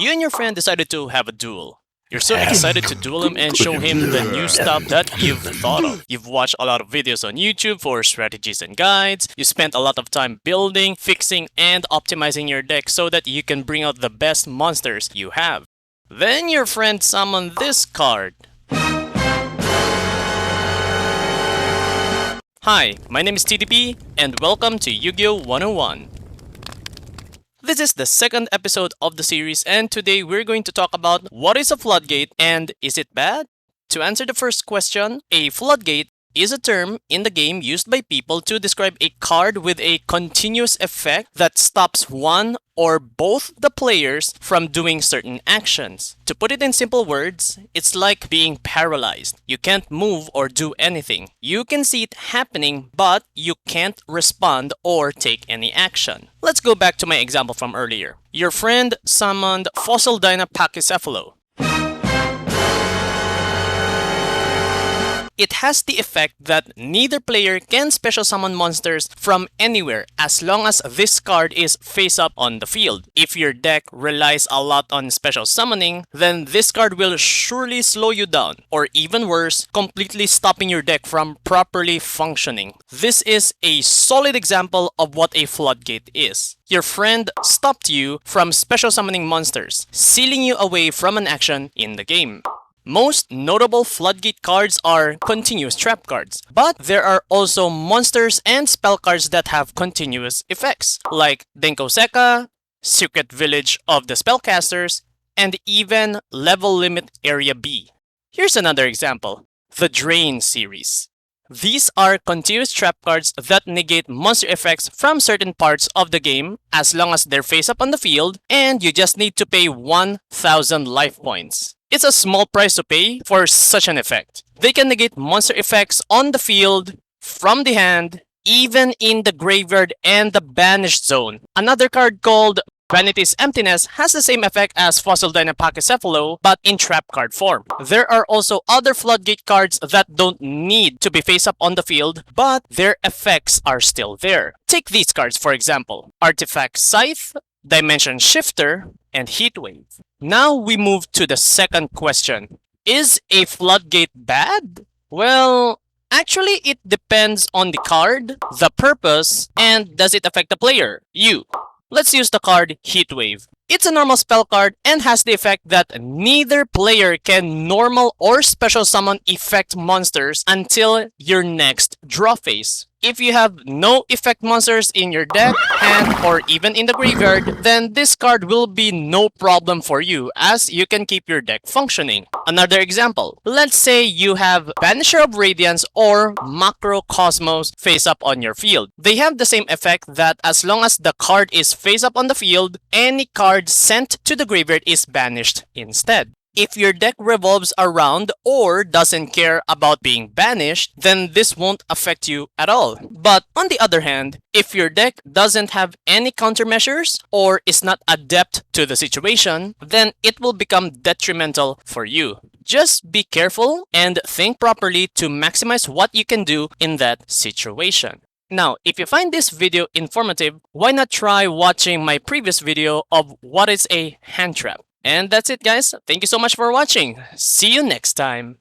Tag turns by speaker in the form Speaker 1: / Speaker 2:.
Speaker 1: You and your friend decided to have a duel. You're so excited to duel him and show him the new stuff that you've thought of. You've watched a lot of videos on YouTube for strategies and guides. You spent a lot of time building, fixing, and optimizing your deck so that you can bring out the best monsters you have. Then your friend summoned this card. Hi, my name is TDP, and welcome to Yu-Gi-Oh 101. This is the second episode of the series, and today we're going to talk about what is a floodgate and is it bad? To answer the first question, a floodgate is a term in the game used by people to describe a card with a continuous effect that stops one or both the players from doing certain actions. To put it in simple words, it's like being paralyzed. You can't move or do anything. You can see it happening, but you can't respond or take any action. Let's go back to my example from earlier. Your friend summoned Fossil Dyna Pachycephalo. It has the effect that neither player can special summon monsters from anywhere as long as this card is face up on the field. If your deck relies a lot on special summoning, then this card will surely slow you down, or even worse, completely stopping your deck from properly functioning. This is a solid example of what a floodgate is. Your friend stopped you from special summoning monsters, sealing you away from an action in the game. Most notable floodgate cards are continuous trap cards, but there are also monsters and spell cards that have continuous effects, like Denko Seka, Secret Village of the Spellcasters, and even Level Limit Area B. Here's another example, the Drain series. These are continuous trap cards that negate monster effects from certain parts of the game as long as they're face up on the field, and you just need to pay 1,000 life points. It's a small price to pay for such an effect. They can negate monster effects on the field, from the hand, even in the graveyard and the banished zone. Another card called Vanity's Emptiness has the same effect as Fossil Dyna Pachycephalo, but in trap card form. There are also other floodgate cards that don't need to be face up on the field, but their effects are still there. Take these cards for example, Artifact Scythe, Dimension Shifter, and Heatwave. Now we move to the second question. Is a floodgate bad? Well, actually it depends on the card, the purpose, and does it affect the player, you. Let's use the card Heatwave. It's a normal spell card and has the effect that neither player can normal or special summon effect monsters until your next draw phase. If you have no effect monsters in your deck, hand, or even in the graveyard, then this card will be no problem for you as you can keep your deck functioning. Another example, let's say you have Banisher of Radiance or Macrocosmos face up on your field. They have the same effect that as long as the card is face up on the field, any card sent to the graveyard is banished instead. If your deck revolves around or doesn't care about being banished, then this won't affect you at all. But on the other hand, if your deck doesn't have any countermeasures or is not adept to the situation, then it will become detrimental for you. Just be careful and think properly to maximize what you can do in that situation. Now, if you find this video informative, why not try watching my previous video of what is a hand trap? And that's it guys. Thank you so much for watching. See you next time.